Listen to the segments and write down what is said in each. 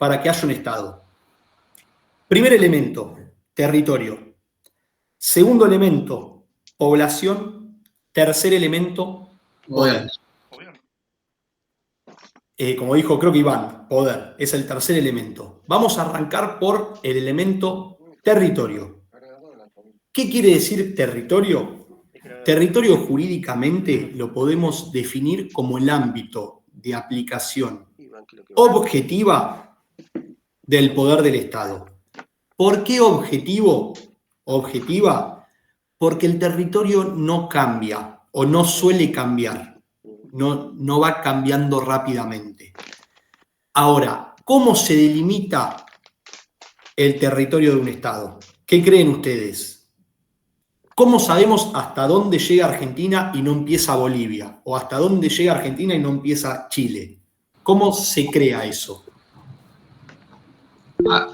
para que haya un Estado. Primer elemento, territorio. Segundo elemento, población. Tercer elemento, poder. Como dijo, creo que Iván, poder, es el tercer elemento. Vamos a arrancar por el elemento territorio. ¿Qué quiere decir territorio? Territorio jurídicamente lo podemos definir como el ámbito de aplicación objetiva del poder del Estado. ¿Por qué objetivo? Objetiva, porque el territorio no cambia o no suele cambiar. No va cambiando rápidamente. Ahora, ¿cómo se delimita el territorio de un Estado? ¿Qué creen ustedes? ¿Cómo sabemos hasta dónde llega Argentina y no empieza Bolivia? ¿O hasta dónde llega Argentina y no empieza Chile? ¿Cómo se crea eso? A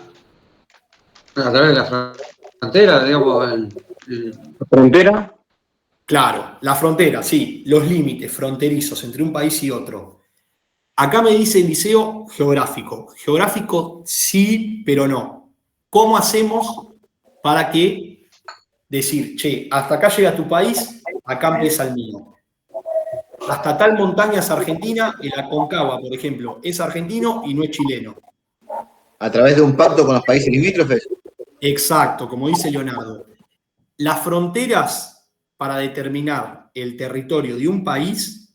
través de la frontera, digamos. ¿La frontera? Claro, la frontera, sí, los límites fronterizos entre un país y otro. Acá me dice Eliseo geográfico. Geográfico sí, pero no. ¿Cómo hacemos para que decir, che, hasta acá llega tu país, acá empieza el mío? Hasta tal montaña es Argentina, el Aconcagua, por ejemplo, es argentino y no es chileno. ¿A través de un pacto con los países limítrofes? Exacto, como dice Leonardo. Las fronteras para determinar el territorio de un país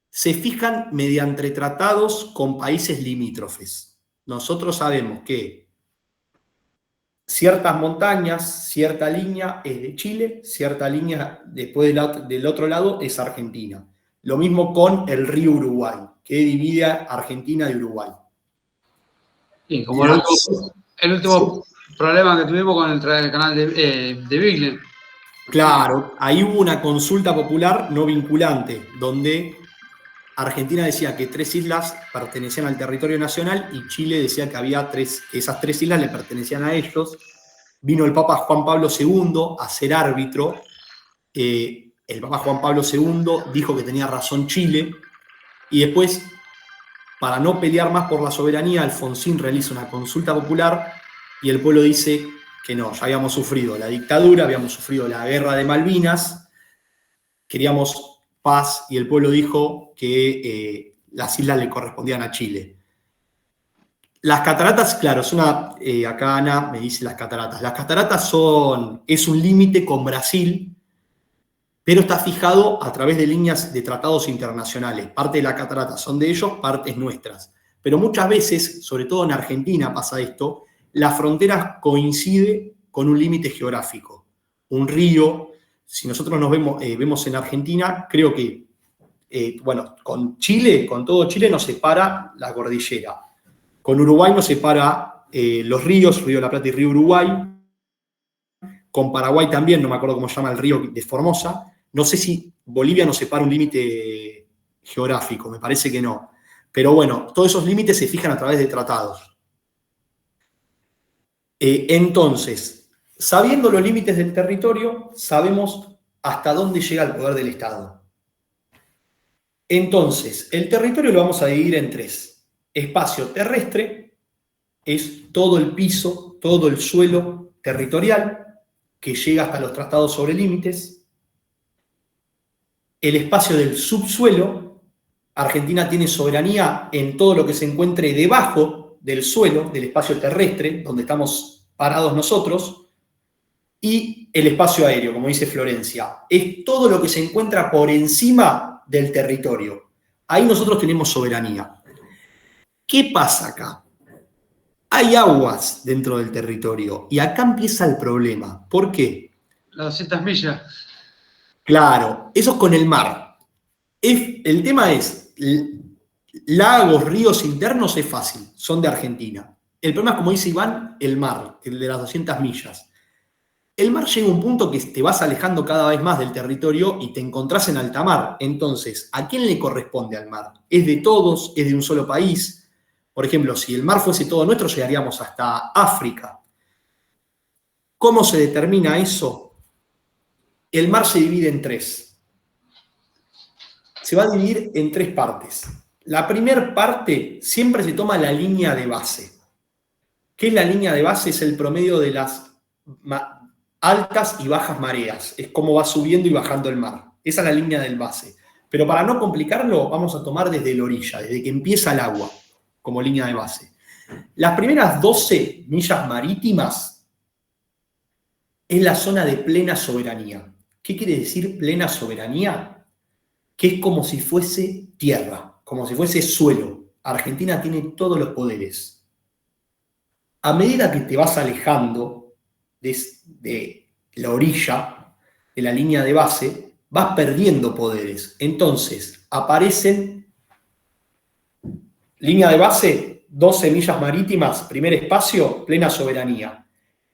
se fijan mediante tratados con países limítrofes. Nosotros sabemos que ciertas montañas, cierta línea es de Chile, cierta línea después del otro lado es Argentina. Lo mismo con el río Uruguay, que divide a Argentina de Uruguay. Y como el último problema que tuvimos con el canal de Beagle. Claro, ahí hubo una consulta popular no vinculante, donde Argentina decía que 3 islas pertenecían al territorio nacional y Chile decía que esas 3 islas le pertenecían a ellos. Vino el Papa Juan Pablo II a ser árbitro. El Papa Juan Pablo II dijo que tenía razón Chile y después, para no pelear más por la soberanía, Alfonsín realiza una consulta popular y el pueblo dice que no, ya habíamos sufrido la dictadura, habíamos sufrido la guerra de Malvinas, queríamos paz y el pueblo dijo que las islas le correspondían a Chile. Las cataratas, claro, acá Ana me dice las cataratas. Las cataratas es un límite con Brasil, pero está fijado a través de líneas de tratados internacionales. Parte de las cataratas son de ellos, partes nuestras. Pero muchas veces, sobre todo en Argentina pasa esto, la frontera coincide con un límite geográfico. Un río, si nosotros vemos en Argentina, creo que, con Chile, con todo Chile nos separa la cordillera. Con Uruguay nos separa los ríos, Río de la Plata y Río Uruguay. Con Paraguay también, no me acuerdo cómo se llama el río de Formosa. No sé si Bolivia nos separa un límite geográfico, me parece que no. Pero bueno, todos esos límites se fijan a través de tratados. Entonces, sabiendo los límites del territorio, sabemos hasta dónde llega el poder del Estado. Entonces, el territorio lo vamos a dividir en 3. Espacio terrestre es todo el piso, todo el suelo territorial que llega hasta los tratados sobre límites. El espacio del subsuelo, Argentina tiene soberanía en todo lo que se encuentre debajo del suelo, del espacio terrestre, donde estamos parados nosotros, y el espacio aéreo, como dice Florencia, es todo lo que se encuentra por encima del territorio. Ahí nosotros tenemos soberanía. ¿Qué pasa acá? Hay aguas dentro del territorio y acá empieza el problema. ¿Por qué? Las 200 millas. Claro, eso es con el mar. El tema es, lagos, ríos internos es fácil, son de Argentina. El problema es, como dice Iván, el mar, el de las 200 millas. El mar llega a un punto que te vas alejando cada vez más del territorio y te encontrás en alta mar. Entonces, ¿a quién le corresponde al mar? ¿Es de todos? ¿Es de un solo país? Por ejemplo, si el mar fuese todo nuestro, llegaríamos hasta África. ¿Cómo se determina eso? El mar se divide en 3. Se va a dividir en 3 partes. La primera parte siempre se toma la línea de base. ¿Qué es la línea de base? Es el promedio de las altas y bajas mareas. Es cómo va subiendo y bajando el mar. Esa es la línea del base. Pero para no complicarlo, vamos a tomar desde la orilla, desde que empieza el agua, como línea de base. Las primeras 12 millas marítimas es la zona de plena soberanía. ¿Qué quiere decir plena soberanía? Que es como si fuese tierra, como si fuese suelo. Argentina tiene todos los poderes. A medida que te vas alejando de la orilla, de la línea de base, vas perdiendo poderes. Entonces, aparecen línea de base, 12 millas marítimas, primer espacio, plena soberanía.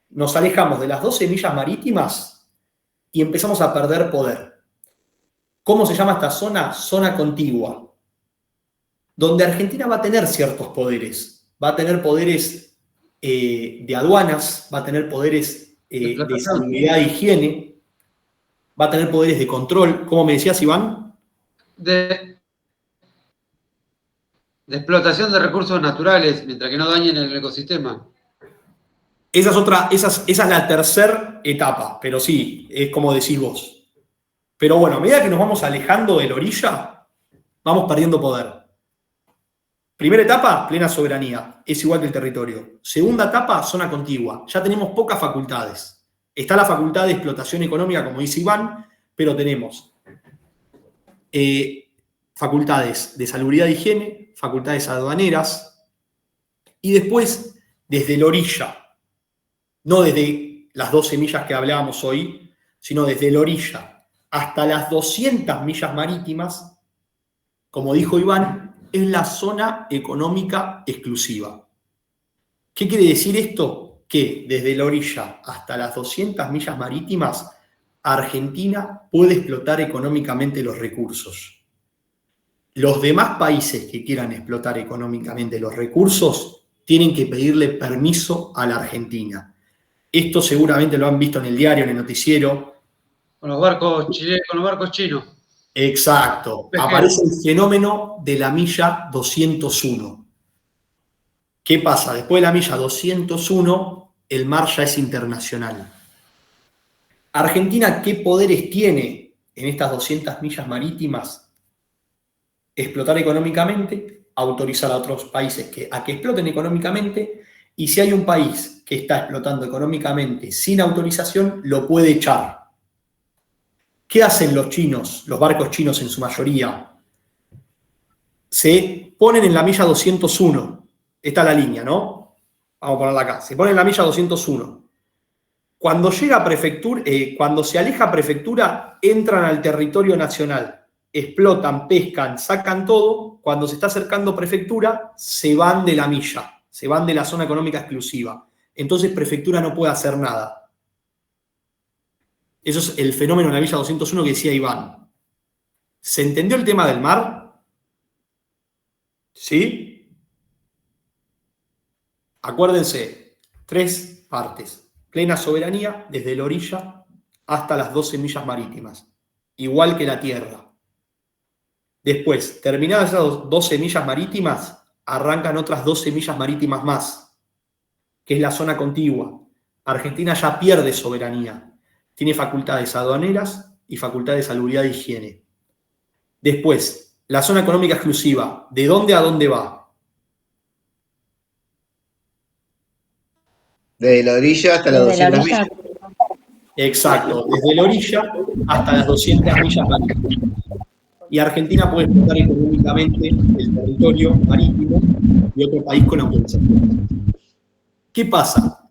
Nos alejamos de las 12 millas marítimas y empezamos a perder poder. ¿Cómo se llama esta zona? Zona contigua, donde Argentina va a tener ciertos poderes. Va a tener poderes de aduanas, va a tener poderes de seguridad e higiene, va a tener poderes de control. ¿Cómo me decías, Iván? De explotación de recursos naturales, mientras que no dañen el ecosistema. Esa es la tercera etapa, pero sí, es como decís vos. Pero bueno, a medida que nos vamos alejando de la orilla, vamos perdiendo poder. Primera etapa, plena soberanía. Es igual que el territorio. Segunda etapa, zona contigua. Ya tenemos pocas facultades. Está la facultad de explotación económica, como dice Iván, pero tenemos facultades de salubridad e higiene, facultades aduaneras, y después, desde la orilla, no desde las 12 millas que hablábamos hoy, sino desde la orilla hasta las 200 millas marítimas, como dijo Iván, es la zona económica exclusiva. ¿Qué quiere decir esto? Que desde la orilla hasta las 200 millas marítimas, Argentina puede explotar económicamente los recursos. Los demás países que quieran explotar económicamente los recursos tienen que pedirle permiso a la Argentina. Esto seguramente lo han visto en el diario, en el noticiero. Con los barcos chinos. Exacto. Aparece el fenómeno de la milla 201. ¿Qué pasa? Después de la milla 201, el mar ya es internacional. Argentina, ¿qué poderes tiene en estas 200 millas marítimas? Explotar económicamente, autorizar a otros países a que exploten económicamente, y si hay un país que está explotando económicamente sin autorización, lo puede echar. ¿Qué hacen los chinos, los barcos chinos en su mayoría? Se ponen en la milla 201. Esta es la línea, ¿no? Vamos a ponerla acá. Se ponen en la milla 201. Cuando llega a prefectura, cuando se aleja prefectura, entran al territorio nacional. Explotan, pescan, sacan todo. Cuando se está acercando prefectura, se van de la milla. Se van de la zona económica exclusiva. Entonces prefectura no puede hacer nada. Eso es el fenómeno de la milla 201 que decía Iván. ¿Se entendió el tema del mar? ¿Sí? Acuérdense, 3 partes. Plena soberanía desde la orilla hasta las 12 millas marítimas. Igual que la tierra. Después, terminadas esas 12 millas marítimas, arrancan otras 12 millas marítimas más, que es la zona contigua. Argentina ya pierde soberanía. Tiene facultades aduaneras y facultades de salubridad e higiene. Después, la zona económica exclusiva. ¿De dónde a dónde va? Desde la orilla hasta las 200 millas. Exacto, desde la orilla hasta las 200 millas marítimas. Y Argentina puede explotar económicamente el territorio marítimo de otro país con autorización. ¿Qué pasa?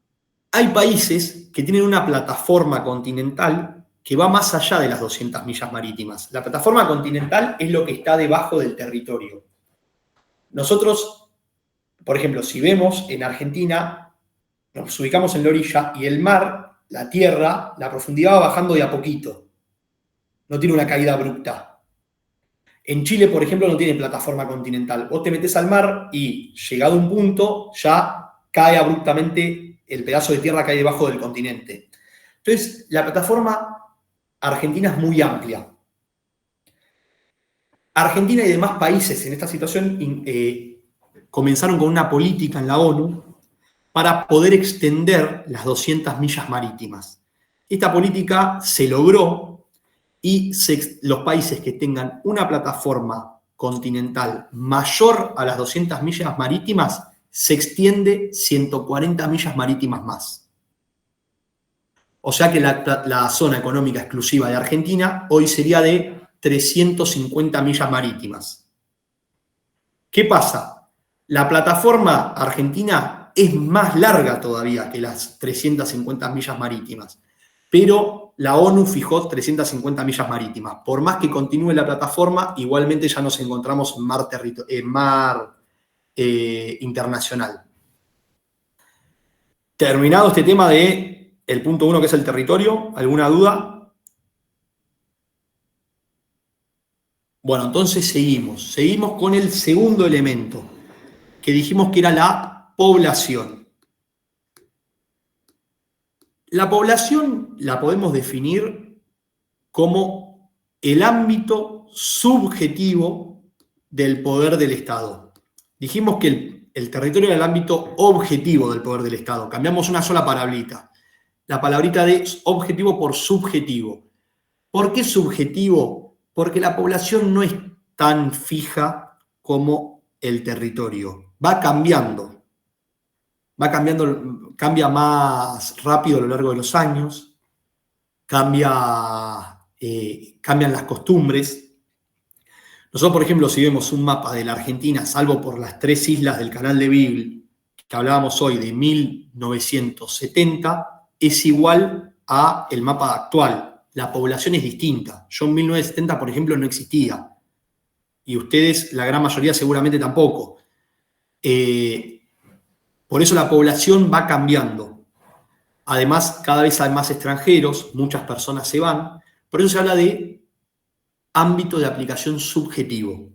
Hay países que tienen una plataforma continental que va más allá de las 200 millas marítimas. La plataforma continental es lo que está debajo del territorio. Nosotros, por ejemplo, si vemos en Argentina, nos ubicamos en la orilla y el mar, la tierra, la profundidad va bajando de a poquito. No tiene una caída abrupta. En Chile, por ejemplo, no tiene plataforma continental. Vos te metés al mar y, llegado a un punto, ya cae abruptamente el pedazo de tierra que hay debajo del continente. Entonces, la plataforma argentina es muy amplia. Argentina y demás países en esta situación comenzaron con una política en la ONU para poder extender las 200 millas marítimas. Esta política se logró y los países que tengan una plataforma continental mayor a las 200 millas marítimas se extiende 140 millas marítimas más. O sea que la zona económica exclusiva de Argentina hoy sería de 350 millas marítimas. ¿Qué pasa? La plataforma argentina es más larga todavía que las 350 millas marítimas, pero la ONU fijó 350 millas marítimas. Por más que continúe la plataforma, igualmente ya nos encontramos en mar internacional. Terminado este tema de el punto 1, que es el territorio, ¿alguna duda? Bueno, entonces seguimos con el segundo elemento, que dijimos que era la población. La población la podemos definir como el ámbito subjetivo del poder del Estado. Dijimos que el territorio era el ámbito objetivo del poder del Estado. Cambiamos una sola palabrita. La palabrita de objetivo por subjetivo. ¿Por qué subjetivo? Porque la población no es tan fija como el territorio. Va cambiando. Cambia más rápido a lo largo de los años. Cambian las costumbres. Nosotros, por ejemplo, si vemos un mapa de la Argentina, salvo por las 3 islas del Canal de Beagle, que hablábamos hoy de 1970, es igual al mapa actual. La población es distinta. Yo en 1970, por ejemplo, no existía. Y ustedes, la gran mayoría, seguramente tampoco. Por eso la población va cambiando. Además, cada vez hay más extranjeros, muchas personas se van. Por eso se habla de ámbito de aplicación subjetivo.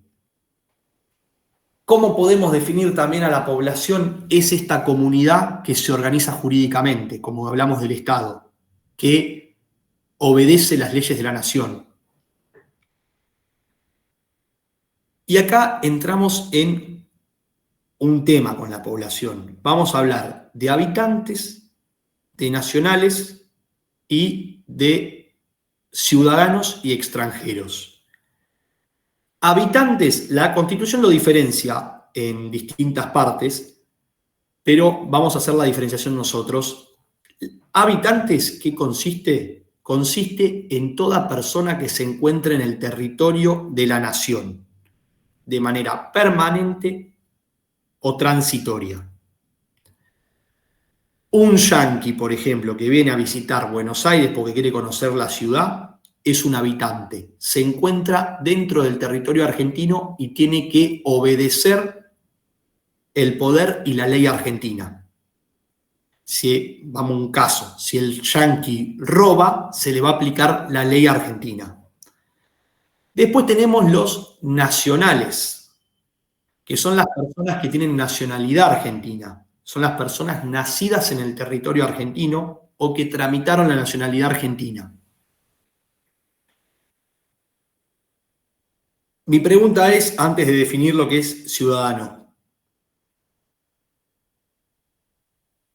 ¿Cómo podemos definir también a la población? Es esta comunidad que se organiza jurídicamente, como hablamos del Estado, que obedece las leyes de la nación. Y acá entramos en un tema con la población. Vamos a hablar de habitantes, de nacionales y de ciudadanos y extranjeros. Habitantes, la Constitución lo diferencia en distintas partes, pero vamos a hacer la diferenciación nosotros. Habitantes, ¿qué consiste? Consiste en toda persona que se encuentre en el territorio de la nación, de manera permanente o transitoria. Un yanqui, por ejemplo, que viene a visitar Buenos Aires porque quiere conocer la ciudad, es un habitante. Se encuentra dentro del territorio argentino y tiene que obedecer el poder y la ley argentina. Si, vamos a un caso, si el yanqui roba, se le va a aplicar la ley argentina. Después tenemos los nacionales, que son las personas que tienen nacionalidad argentina. Son las personas nacidas en el territorio argentino o que tramitaron la nacionalidad argentina. Mi pregunta es, antes de definir lo que es ciudadano,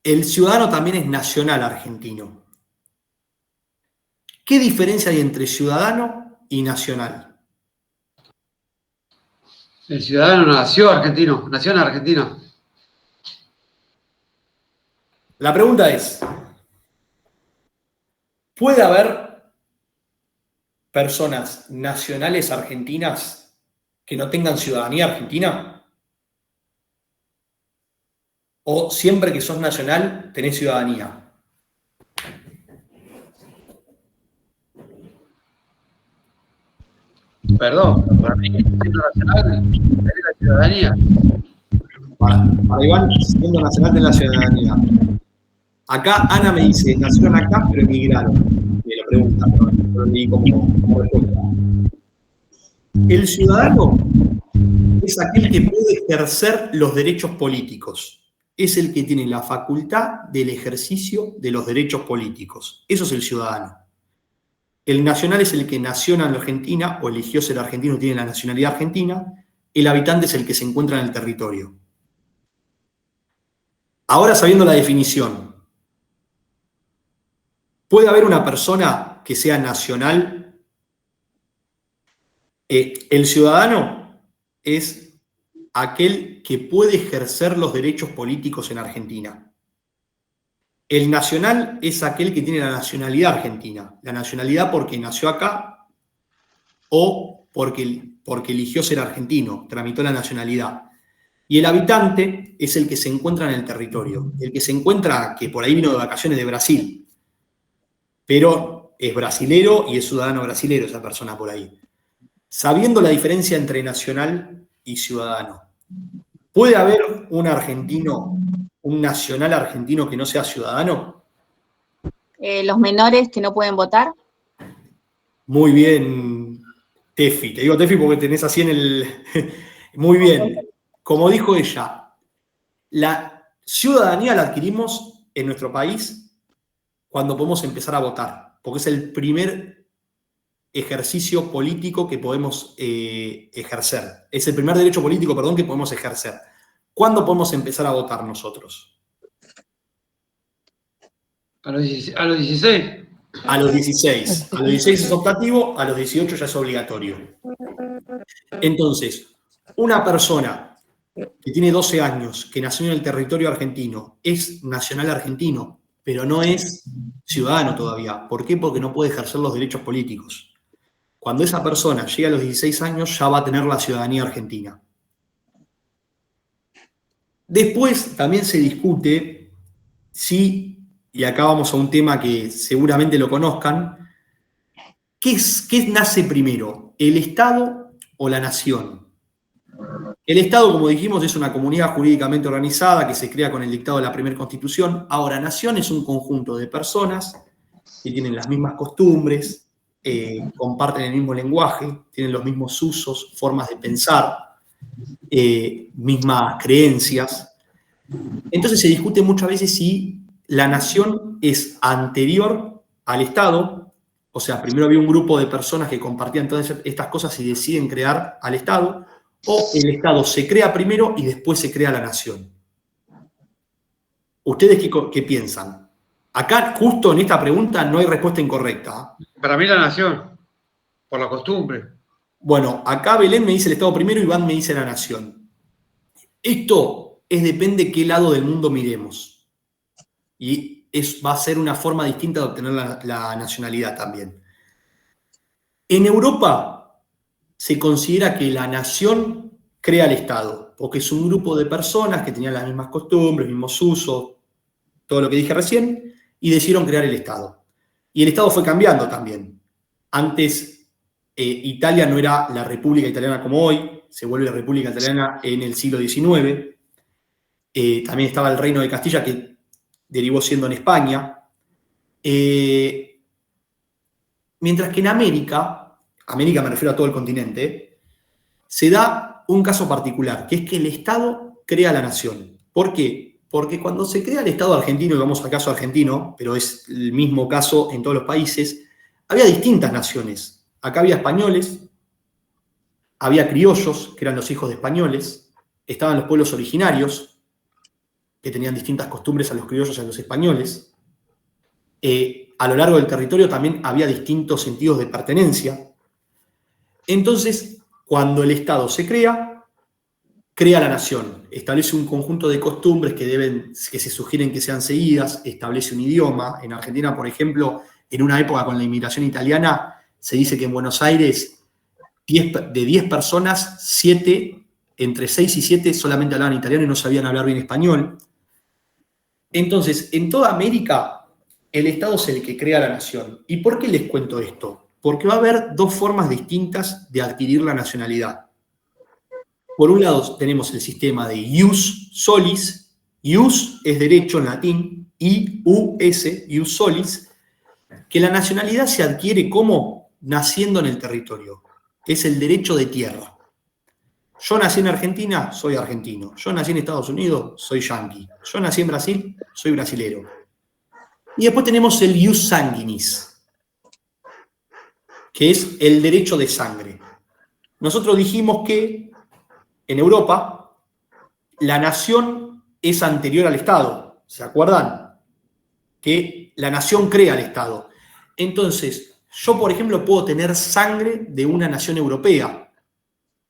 el ciudadano también es nacional argentino. ¿Qué diferencia hay entre ciudadano y nacional? El ciudadano nació argentino, nació en Argentina. La pregunta es, ¿puede haber personas nacionales argentinas que no tengan ciudadanía argentina? ¿O siempre que sos nacional tenés ciudadanía? Perdón, para mí, siendo nacional, tenés la ciudadanía. Para Iván, siendo nacional tenés la ciudadanía. Acá Ana me dice, nacieron acá, pero emigraron. Me lo pregunta, no leí como respuesta. El ciudadano es aquel que puede ejercer los derechos políticos. Es el que tiene la facultad del ejercicio de los derechos políticos. Eso es el ciudadano. El nacional es el que nació en la Argentina o eligió ser argentino y tiene la nacionalidad argentina. El habitante es el que se encuentra en el territorio. Ahora, sabiendo la definición, ¿puede haber una persona que sea nacional? El ciudadano es aquel que puede ejercer los derechos políticos en Argentina. El nacional es aquel que tiene la nacionalidad argentina. La nacionalidad porque nació acá o porque eligió ser argentino, tramitó la nacionalidad. Y el habitante es el que se encuentra en el territorio. El que se encuentra, que por ahí vino de vacaciones de Brasil, pero es brasilero y es ciudadano brasilero esa persona por ahí. Sabiendo la diferencia entre nacional y ciudadano, ¿puede haber un argentino, un nacional argentino que no sea ciudadano? Los menores que no pueden votar. Muy bien, Tefi. Te digo Tefi porque tenés así en el... Muy bien. Como dijo ella, la ciudadanía la adquirimos en nuestro país cuando podemos empezar a votar, porque es el primer ejercicio político que podemos ejercer. Es el primer derecho político, perdón, que podemos ejercer. ¿Cuándo podemos empezar a votar nosotros? A los 16. A los 16. A los 16 es optativo, a los 18 ya es obligatorio. Entonces, una persona que tiene 12 años, que nació en el territorio argentino, es nacional argentino, pero no es ciudadano todavía. ¿Por qué? Porque no puede ejercer los derechos políticos. Cuando esa persona llegue a los 16 años, ya va a tener la ciudadanía argentina. Después también se discute si, y acá vamos a un tema que seguramente lo conozcan, ¿qué nace primero? ¿El Estado o la nación? El Estado, como dijimos, es una comunidad jurídicamente organizada que se crea con el dictado de la primera Constitución. Ahora, nación es un conjunto de personas que tienen las mismas costumbres, comparten el mismo lenguaje, tienen los mismos usos, formas de pensar, mismas creencias. Entonces se discute muchas veces si la nación es anterior al Estado, o sea, primero había un grupo de personas que compartían todas estas cosas y deciden crear al Estado, o el Estado se crea primero y después se crea la nación. ¿Ustedes qué piensan? Acá, justo en esta pregunta, no hay respuesta incorrecta. Para mí la nación, por la costumbre. Bueno, acá Belén me dice el Estado primero y Iván me dice la nación. Esto depende de qué lado del mundo miremos. Y va a ser una forma distinta de obtener la nacionalidad también. En Europa se considera que la nación crea el Estado, porque es un grupo de personas que tenían las mismas costumbres, mismos usos, todo lo que dije recién, y decidieron crear el Estado. Y el Estado fue cambiando también. Antes, Italia no era la República Italiana como hoy, se vuelve República Italiana en el siglo XIX. También estaba el Reino de Castilla, que derivó siendo en España. Mientras que en América me refiero a todo el continente, se da un caso particular, que es que el Estado crea la nación. ¿Por qué? Porque cuando se crea el Estado argentino, y vamos al caso argentino, pero es el mismo caso en todos los países, había distintas naciones. Acá había españoles, había criollos, que eran los hijos de españoles, estaban los pueblos originarios, que tenían distintas costumbres a los criollos y a los españoles. A lo largo del territorio también había distintos sentidos de pertenencia. Entonces, cuando el Estado se crea la nación, establece un conjunto de costumbres que se sugieren que sean seguidas, establece un idioma. En Argentina, por ejemplo, en una época con la inmigración italiana, se dice que en Buenos Aires, de 10 personas, 7, entre 6 y 7 solamente hablaban italiano y no sabían hablar bien español. Entonces, en toda América, el Estado es el que crea la nación. ¿Y por qué les cuento esto? Porque va a haber dos formas distintas de adquirir la nacionalidad. Por un lado tenemos el sistema de ius solis. Ius es derecho en latín, ius, ius solis, que la nacionalidad se adquiere como naciendo en el territorio. Es el derecho de tierra. Yo nací en Argentina, soy argentino. Yo nací en Estados Unidos, soy yanqui. Yo nací en Brasil, soy brasilero. Y después tenemos el ius sanguinis. que es el derecho de sangre. Nosotros dijimos que en Europa la nación es anterior al Estado, ¿se acuerdan? Que la nación crea el Estado. Entonces, yo, por ejemplo, puedo tener sangre de una nación europea,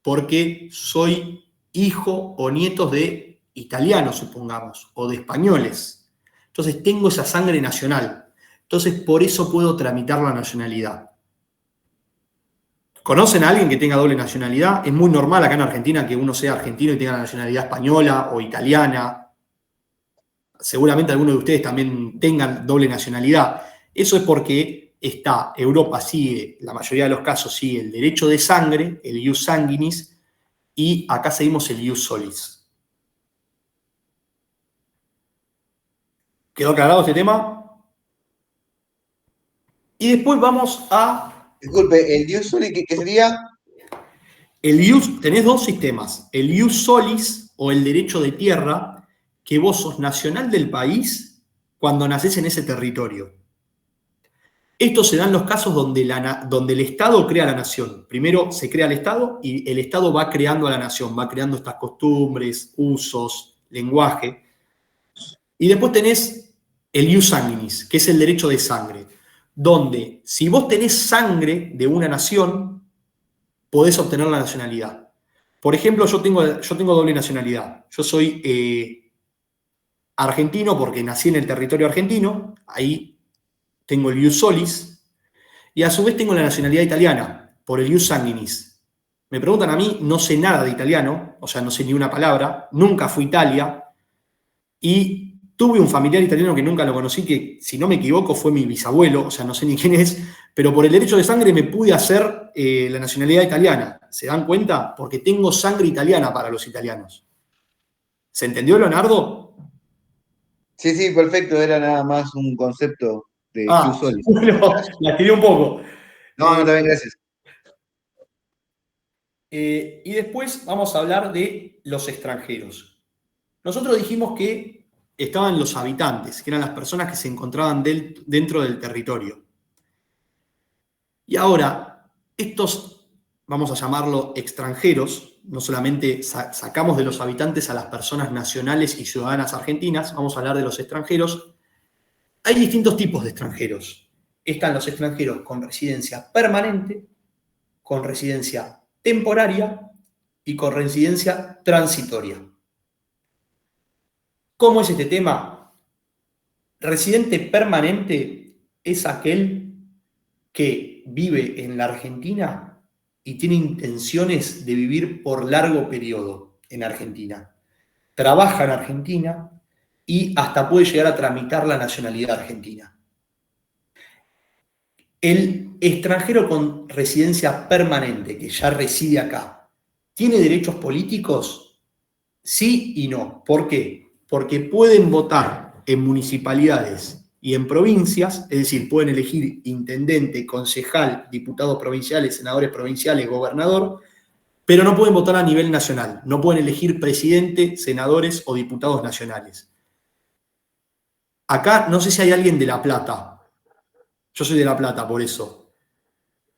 porque soy hijo o nieto de italianos, supongamos, o de españoles. Entonces, tengo esa sangre nacional. Entonces, por eso puedo tramitar la nacionalidad. ¿Conocen a alguien que tenga doble nacionalidad? Es muy normal acá en Argentina que uno sea argentino y tenga la nacionalidad española o italiana. Seguramente algunos de ustedes también tengan doble nacionalidad. Eso es porque Europa sigue, la mayoría de los casos sigue el derecho de sangre, el ius sanguinis, y acá seguimos el ius solis. ¿Quedó aclarado este tema? Y después vamos a... Disculpe, ¿el Dios Soli qué sería? Tenés dos sistemas, el ius solis o el derecho de tierra, que vos sos nacional del país cuando nacés en ese territorio. Estos se dan los casos donde el Estado crea la nación. Primero se crea el Estado y el Estado va creando a la nación, va creando estas costumbres, usos, lenguaje. Y después tenés el ius sanguinis, que es el derecho de sangre, donde si vos tenés sangre de una nación, podés obtener la nacionalidad. Por ejemplo, yo tengo doble nacionalidad. Yo soy argentino porque nací en el territorio argentino, ahí tengo el ius solis, y a su vez tengo la nacionalidad italiana, por el ius sanguinis. Me preguntan a mí, no sé nada de italiano, o sea, no sé ni una palabra, nunca fui a Italia, y tuve un familiar italiano que nunca lo conocí, que si no me equivoco fue mi bisabuelo, o sea, no sé ni quién es, pero por el derecho de sangre me pude hacer la nacionalidad italiana. ¿Se dan cuenta? Porque tengo sangre italiana para los italianos. ¿Se entendió, Leonardo? Sí, perfecto, era nada más un concepto de Dios Soli. Bueno, la tiré un poco. No, está bien, gracias. Y después vamos a hablar de los extranjeros. Nosotros dijimos que estaban los habitantes, que eran las personas que se encontraban dentro del territorio. Y ahora, estos, vamos a llamarlo extranjeros, no solamente sacamos de los habitantes a las personas nacionales y ciudadanas argentinas, vamos a hablar de los extranjeros. Hay distintos tipos de extranjeros. Están los extranjeros con residencia permanente, con residencia temporaria y con residencia transitoria. ¿Cómo es este tema? Residente permanente es aquel que vive en la Argentina y tiene intenciones de vivir por largo periodo en Argentina. Trabaja en Argentina y hasta puede llegar a tramitar la nacionalidad argentina. El extranjero con residencia permanente, que ya reside acá, ¿tiene derechos políticos? Sí y no. ¿Por qué? Porque pueden votar en municipalidades y en provincias, es decir, pueden elegir intendente, concejal, diputados provinciales, senadores provinciales, gobernador, pero no pueden votar a nivel nacional, no pueden elegir presidente, senadores o diputados nacionales. Acá no sé si hay alguien de La Plata. Yo soy de La Plata, por eso.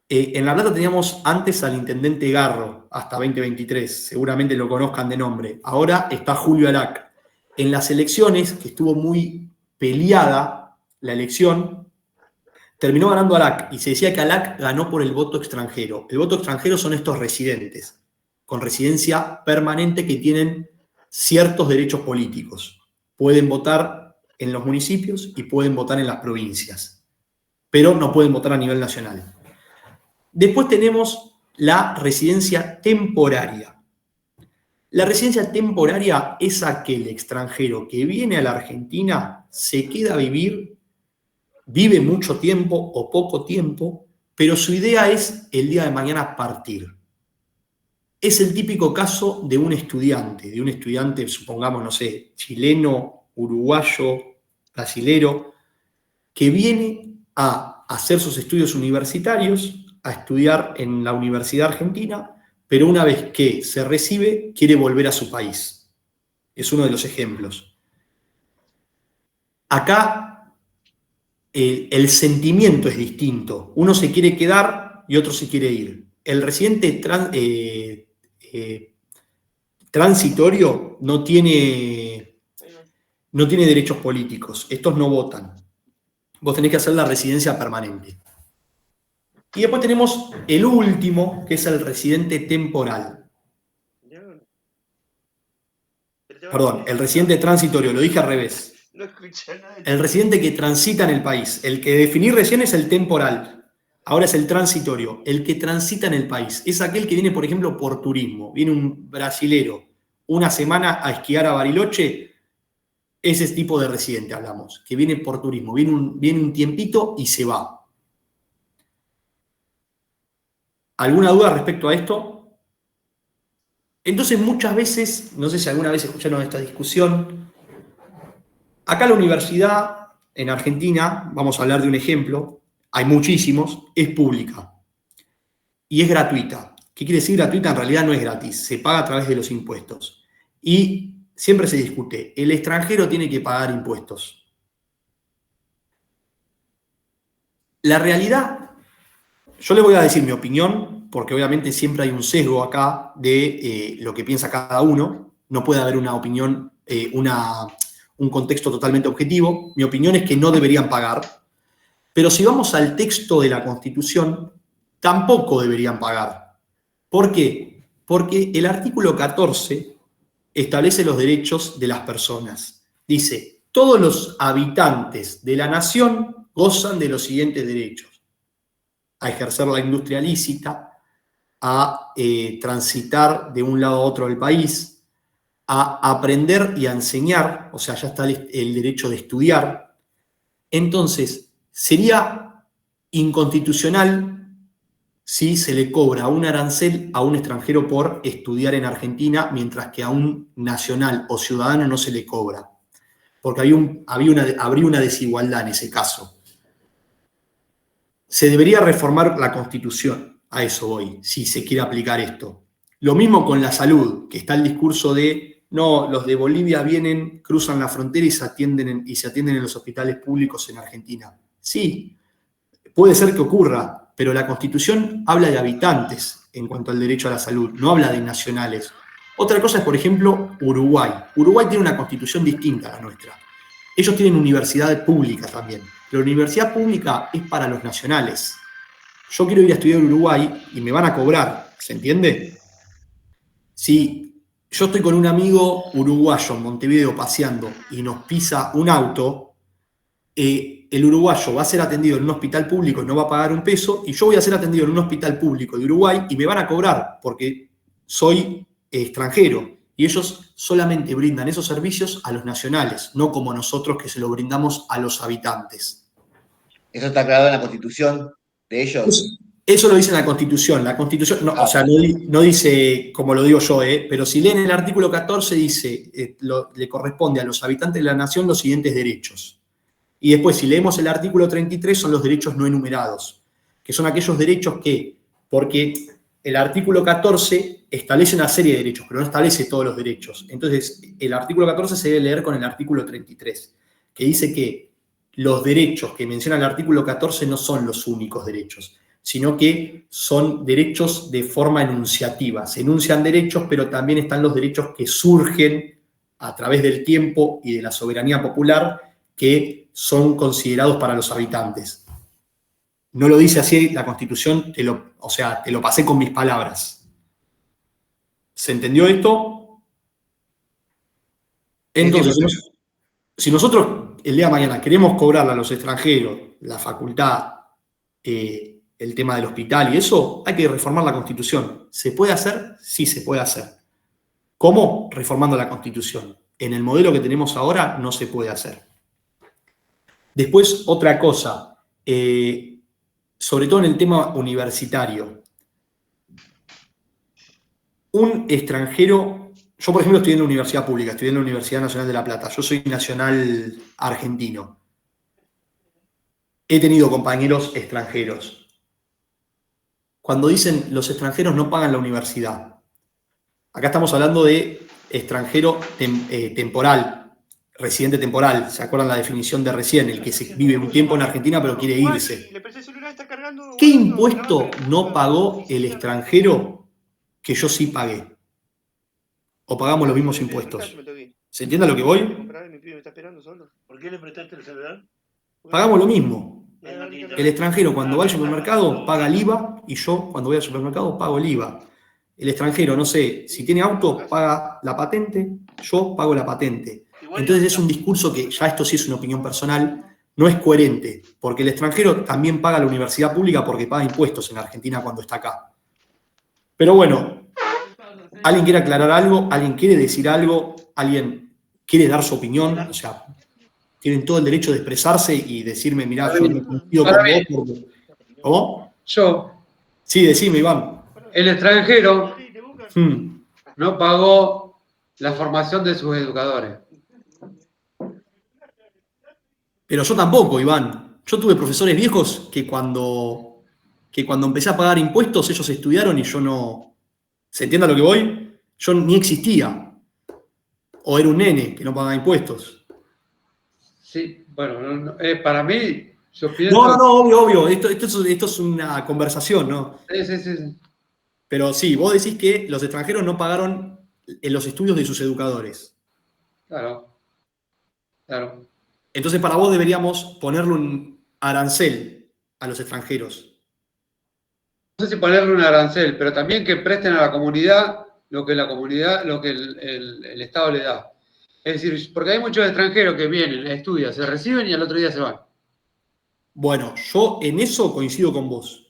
En La Plata teníamos antes al intendente Garro, hasta 2023, seguramente lo conozcan de nombre. Ahora está Julio Arac. En las elecciones, que estuvo muy peleada la elección, terminó ganando Arac y se decía que Arac ganó por el voto extranjero. El voto extranjero son estos residentes, con residencia permanente que tienen ciertos derechos políticos. Pueden votar en los municipios y pueden votar en las provincias, pero no pueden votar a nivel nacional. Después tenemos la residencia temporaria. La residencia temporaria es aquel extranjero que viene a la Argentina, se queda a vivir, vive mucho tiempo o poco tiempo, pero su idea es el día de mañana partir. Es el típico caso de un estudiante, supongamos, no sé, chileno, uruguayo, brasilero, que viene a hacer sus estudios universitarios, a estudiar en la Universidad Argentina, pero una vez que se recibe, quiere volver a su país. Es uno de los ejemplos. Acá el sentimiento es distinto. Uno se quiere quedar y otro se quiere ir. El residente transitorio no tiene derechos políticos. Estos no votan. Vos tenés que hacer la residencia permanente. Y después tenemos el último, que es el residente temporal. Perdón, el residente transitorio, lo dije al revés. No escuché nada. El residente que transita en el país. El que definí recién es el temporal. Ahora es el transitorio. El que transita en el país. Es aquel que viene, por ejemplo, por turismo. Viene un brasilero una semana a esquiar a Bariloche. Ese tipo de residente hablamos, que viene por turismo. Viene un tiempito y se va. ¿Alguna duda respecto a esto? Entonces, muchas veces, no sé si alguna vez escucharon esta discusión, acá la universidad en Argentina, vamos a hablar de un ejemplo, hay muchísimos, es pública y es gratuita. ¿Qué quiere decir gratuita? En realidad no es gratis, se paga a través de los impuestos. Y siempre se discute, el extranjero tiene que pagar impuestos. La realidad, yo le voy a decir mi opinión, porque obviamente siempre hay un sesgo acá de lo que piensa cada uno. No puede haber una opinión, un contexto totalmente objetivo. Mi opinión es que no deberían pagar. Pero si vamos al texto de la Constitución, tampoco deberían pagar. ¿Por qué? Porque el artículo 14 establece los derechos de las personas. Dice, todos los habitantes de la nación gozan de los siguientes derechos: a ejercer la industria lícita, a transitar de un lado a otro del país, a aprender y a enseñar, o sea, ya está el derecho de estudiar. Entonces, sería inconstitucional si se le cobra un arancel a un extranjero por estudiar en Argentina, mientras que a un nacional o ciudadano no se le cobra, porque habría una desigualdad en ese caso. Se debería reformar la Constitución, a eso voy, si se quiere aplicar esto. Lo mismo con la salud, que está el discurso de, no, los de Bolivia vienen, cruzan la frontera y se atienden en los hospitales públicos en Argentina. Sí, puede ser que ocurra, pero la Constitución habla de habitantes en cuanto al derecho a la salud, no habla de nacionales. Otra cosa es, por ejemplo, Uruguay. Uruguay tiene una Constitución distinta a la nuestra. Ellos tienen universidades públicas también. La universidad pública es para los nacionales. Yo quiero ir a estudiar a Uruguay y me van a cobrar, ¿se entiende? Si yo estoy con un amigo uruguayo en Montevideo paseando y nos pisa un auto, el uruguayo va a ser atendido en un hospital público y no va a pagar un peso, y yo voy a ser atendido en un hospital público de Uruguay y me van a cobrar porque soy extranjero. Y ellos solamente brindan esos servicios a los nacionales, no como nosotros que se lo brindamos a los habitantes. Eso está aclarado en la Constitución de ellos. Eso lo dice en la Constitución. La Constitución, no, o sea, no dice como lo digo yo, pero si leen el artículo 14 dice, le corresponde a los habitantes de la nación los siguientes derechos. Y después, si leemos el artículo 33, son los derechos no enumerados, que son aquellos derechos que, porque el artículo 14 establece una serie de derechos, pero no establece todos los derechos. Entonces, el artículo 14 se debe leer con el artículo 33, que dice que los derechos que menciona el artículo 14 no son los únicos derechos, sino que son derechos de forma enunciativa. Se enuncian derechos, pero también están los derechos que surgen a través del tiempo y de la soberanía popular, que son considerados para los habitantes. No lo dice así la Constitución, te lo pasé con mis palabras. ¿Se entendió esto? Entonces, si nosotros el día de mañana queremos cobrarle a los extranjeros la facultad, el tema del hospital y eso, hay que reformar la Constitución. ¿Se puede hacer? Sí, se puede hacer. ¿Cómo? Reformando la Constitución. En el modelo que tenemos ahora no se puede hacer. Después, otra cosa, sobre todo en el tema universitario. Un extranjero, yo por ejemplo estudié en la universidad pública, estudié en la Universidad Nacional de La Plata, yo soy nacional argentino. He tenido compañeros extranjeros. Cuando dicen los extranjeros no pagan la universidad, acá estamos hablando de extranjero temporal, residente temporal. ¿Se acuerdan la definición de recién? El que se vive un tiempo en Argentina pero quiere irse. ¿Qué impuesto no pagó el extranjero que yo sí pagué? ¿O pagamos los mismos impuestos? ¿Se entiende a lo que voy? ¿Por qué le prestaste el celular? Pagamos lo mismo. El extranjero cuando va al supermercado paga el IVA y yo cuando voy al supermercado pago el IVA. El extranjero, no sé, si tiene auto paga la patente, yo pago la patente. Entonces es un discurso que, ya esto sí es una opinión personal, no es coherente, porque el extranjero también paga la universidad pública porque paga impuestos en Argentina cuando está acá. Pero bueno, ¿alguien quiere aclarar algo? ¿Alguien quiere decir algo? ¿Alguien quiere dar su opinión? O sea, tienen todo el derecho de expresarse y decirme, mirá, yo no coincido con vos. Porque... ¿Cómo? Yo, Sí, decime, Iván. el extranjero no pagó la formación de sus educadores. Pero yo tampoco, Iván. Yo tuve profesores viejos que cuando empecé a pagar impuestos, ellos estudiaron y yo no... ¿Se entiende a lo que voy? Yo ni existía. O era un nene que no pagaba impuestos. Sí, bueno, para mí, yo pienso... No, obvio. Esto es una conversación, ¿no? Sí. Pero sí, vos decís que los extranjeros no pagaron en los estudios de sus educadores. Claro. Entonces, para vos deberíamos ponerle un arancel a los extranjeros. No sé si ponerle un arancel, pero también que presten a la comunidad lo que el Estado le da. Es decir, porque hay muchos extranjeros que vienen, estudian, se reciben y al otro día se van. Bueno, yo en eso coincido con vos.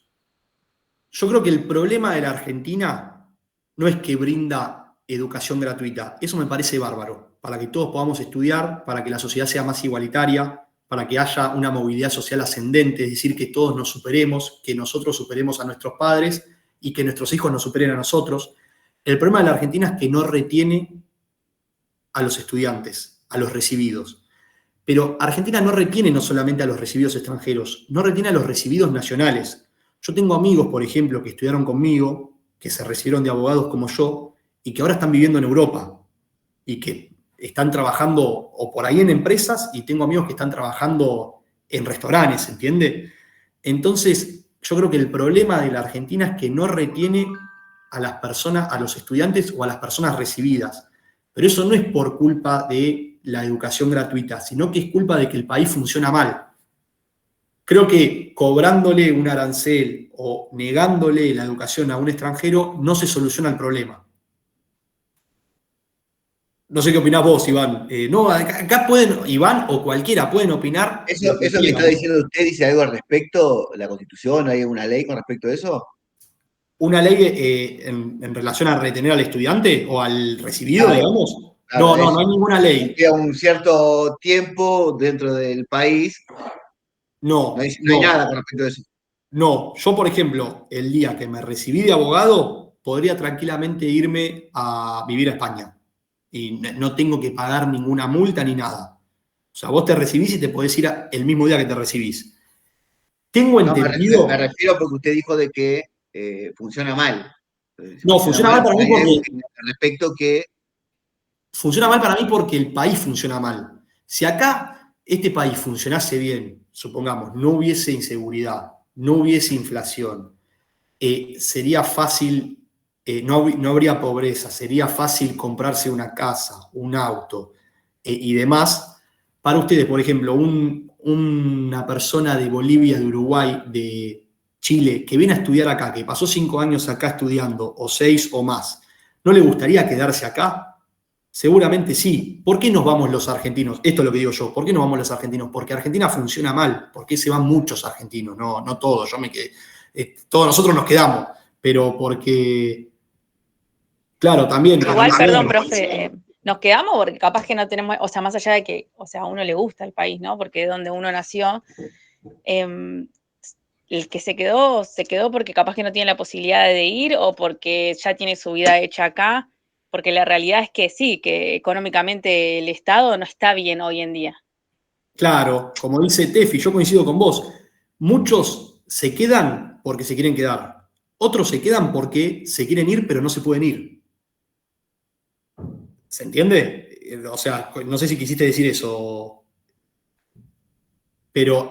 Yo creo que el problema de la Argentina no es que brinda educación gratuita. Eso me parece bárbaro, para que todos podamos estudiar, para que la sociedad sea más igualitaria, para que haya una movilidad social ascendente, es decir, que todos nos superemos, que nosotros superemos a nuestros padres y que nuestros hijos nos superen a nosotros. El problema de la Argentina es que no retiene a los estudiantes, a los recibidos. Pero Argentina no retiene no solamente a los recibidos extranjeros, no retiene a los recibidos nacionales. Yo tengo amigos, por ejemplo, que estudiaron conmigo, que se recibieron de abogados como yo, y que ahora están viviendo en Europa, y que están trabajando o por ahí en empresas, y tengo amigos que están trabajando en restaurantes, ¿entiende? Entonces, yo creo que el problema de la Argentina es que no retiene a las personas, a los estudiantes o a las personas recibidas. Pero eso no es por culpa de la educación gratuita, sino que es culpa de que el país funciona mal. Creo que cobrándole un arancel o negándole la educación a un extranjero no se soluciona el problema. No sé qué opinás vos, Iván. No, acá pueden, Iván o cualquiera, pueden opinar. Eso que está diciendo usted, ¿dice algo al respecto? ¿La Constitución? ¿Hay una ley con respecto a eso? ¿Una ley en relación a retener al estudiante o al recibido, Claro, digamos? claro, No hay ninguna ley. Queda un cierto tiempo dentro del país. No hay nada con respecto a eso. No, yo, por ejemplo, el día que me recibí de abogado, podría tranquilamente irme a vivir a España. Y no tengo que pagar ninguna multa ni nada. O sea, vos te recibís y te podés ir el mismo día que te recibís. Tengo entendido... Me refiero porque usted dijo de que funciona mal. No, funciona mal para mí porque... Respecto que... Funciona mal para mí porque el país funciona mal. Si acá este país funcionase bien, supongamos, no hubiese inseguridad, no hubiese inflación, sería fácil, no habría pobreza, sería fácil comprarse una casa, un auto y demás. Para ustedes, por ejemplo, una persona de Bolivia, de Uruguay, de Chile, que viene a estudiar acá, que pasó 5 años acá estudiando, o 6 o más, ¿no le gustaría quedarse acá? Seguramente sí. ¿Por qué nos vamos los argentinos? Esto es lo que digo yo. ¿Por qué nos vamos los argentinos? Porque Argentina funciona mal. Porque se van muchos argentinos. No todos. Yo me quedé. Todos nosotros nos quedamos. Pero porque... Claro, también... Igual, perdón, profe. Nos quedamos porque capaz que no tenemos... O sea, más allá de que... O sea, a uno le gusta el país, ¿no? Porque es donde uno nació. El que se quedó porque capaz que no tiene la posibilidad de ir o porque ya tiene su vida hecha acá. Porque la realidad es que sí, que económicamente el Estado no está bien hoy en día. Claro, como dice Tefi, yo coincido con vos. Muchos se quedan porque se quieren quedar. Otros se quedan porque se quieren ir, pero no se pueden ir. ¿Se entiende? o sea, no sé si quisiste decir eso, pero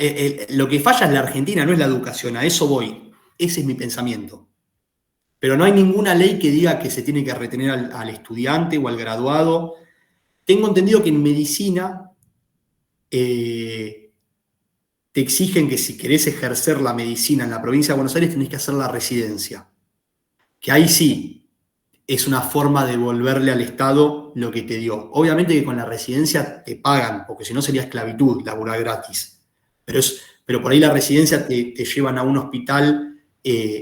lo que falla es la Argentina, no es la educación, a eso voy. Ese es mi pensamiento. Pero no hay ninguna ley que diga que se tiene que retener al estudiante o al graduado. Tengo entendido que en medicina te exigen que si querés ejercer la medicina en la provincia de Buenos Aires tenés que hacer la residencia. Que ahí sí es una forma de devolverle al Estado lo que te dio. Obviamente que con la residencia te pagan, porque si no sería esclavitud, laburar gratis. Pero por ahí la residencia te llevan a un hospital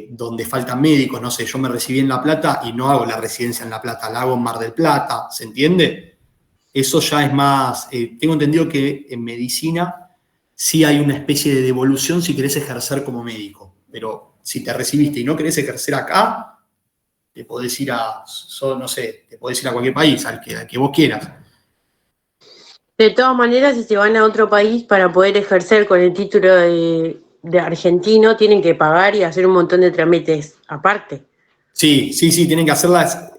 donde faltan médicos, no sé, yo me recibí en La Plata y no hago la residencia en La Plata, la hago en Mar del Plata, ¿se entiende? Eso ya es más, tengo entendido que en medicina sí hay una especie de devolución si querés ejercer como médico, pero si te recibiste y no querés ejercer acá, te podés ir no sé, te podés ir a cualquier país, al que vos quieras. De todas maneras, si se van a otro país para poder ejercer con el título de argentino, tienen que pagar y hacer un montón de trámites aparte. Sí, tienen que hacerlas.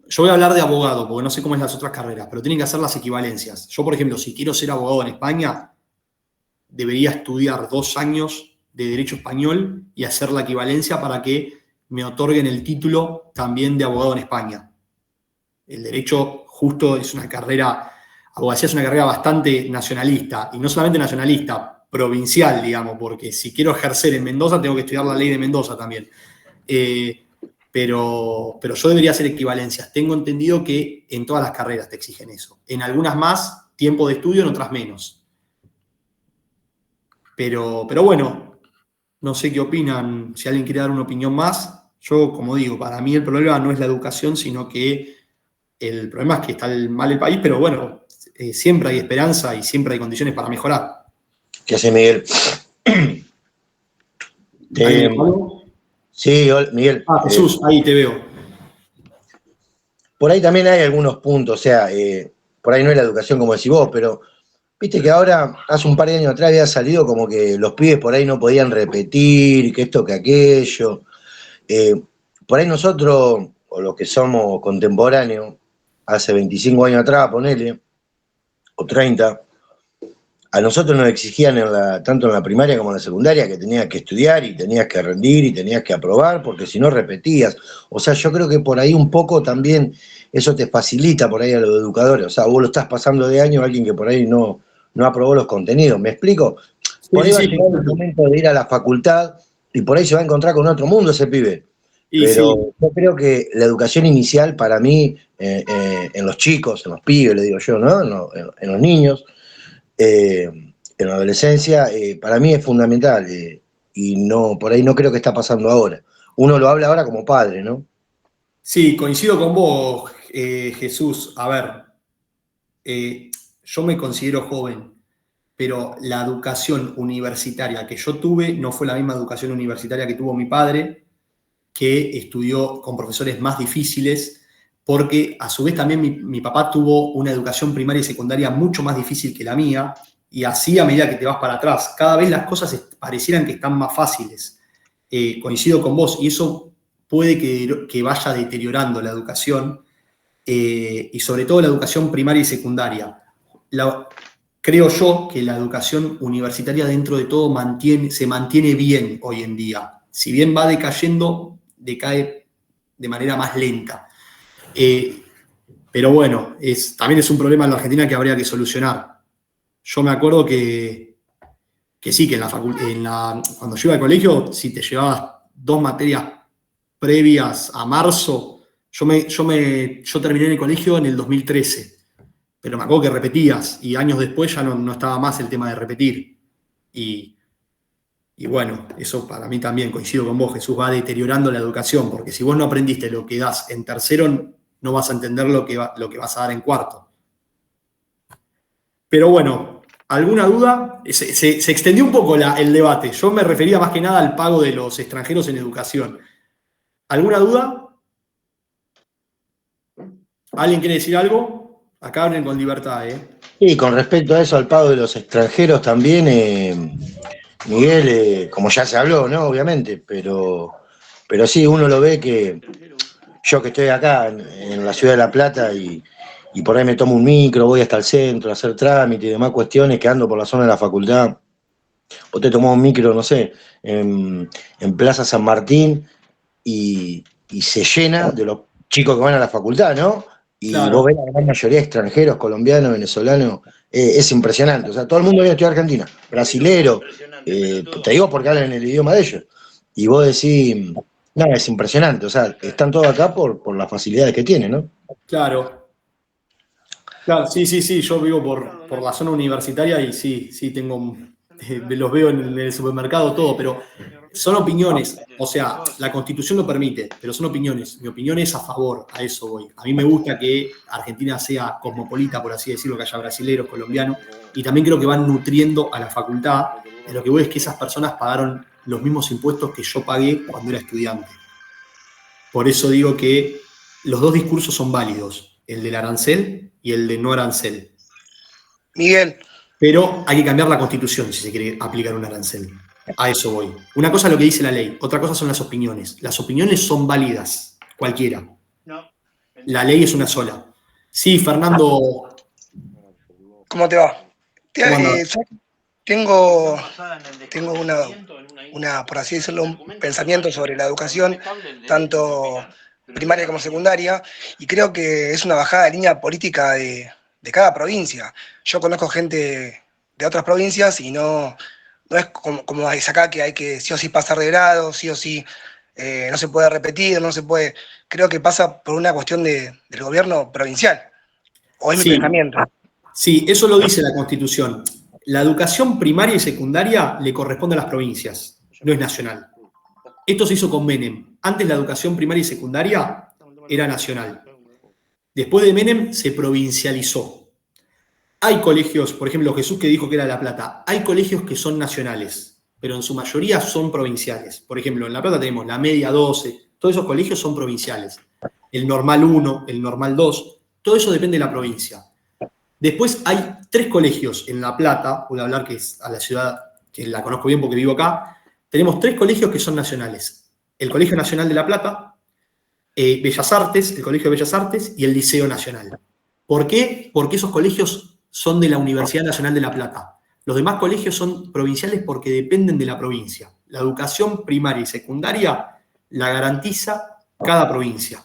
Yo voy a hablar de abogado, porque no sé cómo es las otras carreras, pero tienen que hacer las equivalencias. Yo, por ejemplo, si quiero ser abogado en España, debería estudiar 2 años de Derecho Español y hacer la equivalencia para que me otorguen el título también de abogado en España. El Derecho justo es una carrera, abogacía es una carrera bastante nacionalista, y no solamente nacionalista, provincial, digamos, porque si quiero ejercer en Mendoza tengo que estudiar la ley de Mendoza también. Pero yo debería hacer equivalencias. Tengo entendido que en todas las carreras te exigen eso. En algunas más, tiempo de estudio, en otras menos. Pero bueno, no sé qué opinan, si alguien quiere dar una opinión más. Yo, como digo, para mí el problema no es la educación, sino que el problema es que está mal el país, pero bueno, siempre hay esperanza y siempre hay condiciones para mejorar. ¿Qué hace Miguel? Sí, Miguel. Jesús, ahí te veo. Por ahí también hay algunos puntos, o sea, por ahí no es la educación como decís vos, pero viste que ahora, hace un par de años atrás había salido como que los pibes por ahí no podían repetir, que esto, que aquello. Por ahí nosotros, o los que somos contemporáneos, hace 25 años atrás, ponele, o 30, a nosotros nos exigían tanto en la primaria como en la secundaria que tenías que estudiar y tenías que rendir y tenías que aprobar, porque si no repetías. O sea, yo creo que por ahí un poco también eso te facilita por ahí a los educadores. O sea, vos lo estás pasando de año a alguien que por ahí no aprobó los contenidos. ¿Me explico? Por ahí va a llegar el momento de ir a la facultad y por ahí se va a encontrar con otro mundo ese pibe. Pero yo creo que la educación inicial para mí, en los chicos, en los pibes, le digo yo, ¿no? En los niños, en la adolescencia, para mí es fundamental y no, por ahí no creo que está pasando ahora. Uno lo habla ahora como padre, ¿no? Sí, coincido con vos, Jesús. A ver, yo me considero joven, pero la educación universitaria que yo tuve no fue la misma educación universitaria que tuvo mi padre, que estudió con profesores más difíciles, porque a su vez también mi papá tuvo una educación primaria y secundaria mucho más difícil que la mía, y así a medida que te vas para atrás, cada vez las cosas parecieran que están más fáciles. Coincido con vos, y eso puede que vaya deteriorando la educación, y sobre todo la educación primaria y secundaria. Creo yo que la educación universitaria dentro de todo se mantiene bien hoy en día. Si bien va decayendo, decae de manera más lenta. Pero bueno, también es un problema en la Argentina que habría que solucionar. Yo me acuerdo que sí, que cuando yo iba al colegio, si te llevabas 2 materias previas a marzo, yo terminé en el colegio en el 2013, pero me acuerdo que repetías y años después ya no estaba más el tema de repetir. Y bueno, eso para mí también, coincido con vos, Jesús, va deteriorando la educación, porque si vos no aprendiste lo que das en tercero, no vas a entender lo que vas a dar en cuarto. Pero bueno, ¿alguna duda? Se extendió un poco el debate. Yo me refería más que nada al pago de los extranjeros en educación. ¿Alguna duda? ¿Alguien quiere decir algo? Acá hablen con libertad, ¿eh? Y con respecto a eso, al pago de los extranjeros también, Miguel, como ya se habló, ¿no? Obviamente, pero sí, uno lo ve que yo que estoy acá en la ciudad de La Plata y y por ahí me tomo un micro, voy hasta el centro a hacer trámite y demás cuestiones, que ando por la zona de la facultad, o te tomás un micro, no sé, en Plaza San Martín, y se llena de los chicos que van a la facultad, ¿no? Y Claro. vos ves la gran mayoría de extranjeros, colombianos, venezolanos, es impresionante. O sea, todo el mundo viene a estudiar Argentina, brasilero, te digo porque hablan en el idioma de ellos. Y vos decís, no, es impresionante. O sea, están todos acá por las facilidades que tienen, ¿no? Claro. Claro, sí, yo vivo por la zona universitaria y sí, tengo, los veo en el supermercado, todo, pero son opiniones. O sea, la Constitución lo permite, pero son opiniones. Mi opinión es a favor, a eso voy. A mí me gusta que Argentina sea cosmopolita, por así decirlo, que haya brasileros, colombianos, y también creo que van nutriendo a la facultad. De lo que voy es que esas personas pagaron los mismos impuestos que yo pagué cuando era estudiante. Por eso digo que los dos discursos son válidos, el del arancel y el de no arancel. Miguel, Pero hay que cambiar la Constitución si se quiere aplicar un arancel. A eso voy. Una cosa es lo que dice la ley, otra cosa son las opiniones. Las opiniones son válidas, cualquiera. La ley es una sola. Sí, Fernando. ¿cómo te va? ¿Cómo andás? Tengo por así decirlo, un pensamiento sobre la educación, tanto primaria como secundaria, y creo que es una bajada de línea política de cada provincia. Yo conozco gente de otras provincias y no es como es acá, que hay que sí o sí pasar de grado, sí o sí no se puede repetir, no se puede. Creo que pasa por una cuestión del gobierno provincial. ¿O es mi pensamiento? Sí, eso lo dice la Constitución. La educación primaria y secundaria le corresponde a las provincias, no es nacional. Esto se hizo con Menem. Antes la educación primaria y secundaria era nacional. Después de Menem se provincializó. Hay colegios, por ejemplo, Jesús que dijo que era La Plata, hay colegios que son nacionales, pero en su mayoría son provinciales. Por ejemplo, en La Plata tenemos la Media 12, todos esos colegios son provinciales. El Normal 1, el Normal 2, todo eso depende de la provincia. Después hay 3 colegios en La Plata, voy a hablar que es a la ciudad, que la conozco bien porque vivo acá, tenemos 3 colegios que son nacionales. El Colegio Nacional de La Plata, Bellas Artes, el Colegio de Bellas Artes y el Liceo Nacional. ¿Por qué? Porque esos colegios son de la Universidad Nacional de La Plata. Los demás colegios son provinciales porque dependen de la provincia. La educación primaria y secundaria la garantiza cada provincia.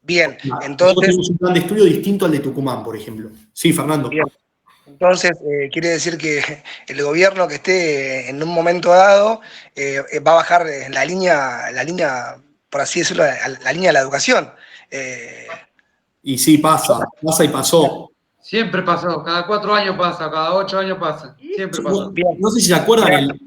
Bien, Nosotros entonces, tenemos un plan de estudio distinto al de Tucumán, por ejemplo. Sí, Fernando. bien. Entonces quiere decir que el gobierno que esté en un momento dado va a bajar la línea, por así decirlo, la línea de la educación. Y sí, pasa y pasó. Siempre pasó, cada 4 años pasa, cada 8 años pasa, siempre pasó. No sé si se acuerdan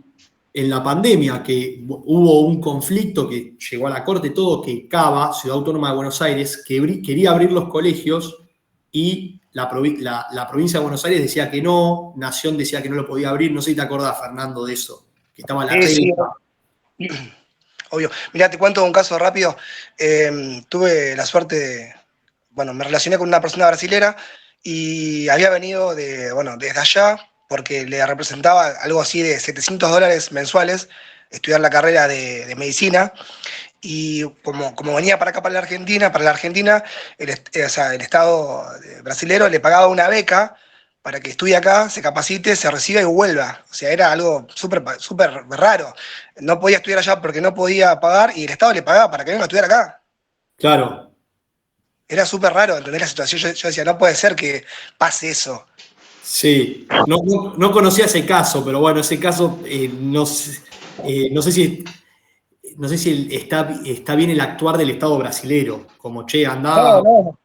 en la pandemia que hubo un conflicto que llegó a la corte todo, que Cava, Ciudad Autónoma de Buenos Aires, quería abrir los colegios y la provincia de Buenos Aires decía que no, Nación decía que no lo podía abrir. No sé si te acordás, Fernando, de eso, que estaba la Sí, obvio. Mirá, te cuento un caso rápido. Tuve la suerte me relacioné con una persona brasilera y había venido desde allá porque le representaba algo así de $700 mensuales estudiar la carrera de medicina. Y como venía para acá, para la Argentina, el Estado brasilero le pagaba una beca para que estudie acá, se capacite, se reciba y vuelva. O sea, era algo súper raro. No podía estudiar allá porque no podía pagar y el Estado le pagaba para que venga a estudiar acá. Claro. Era súper raro entender la situación. Yo decía, no puede ser que pase eso. Sí, no conocía ese caso, pero bueno, ese caso no sé si está bien el actuar del Estado brasilero, como andá. No.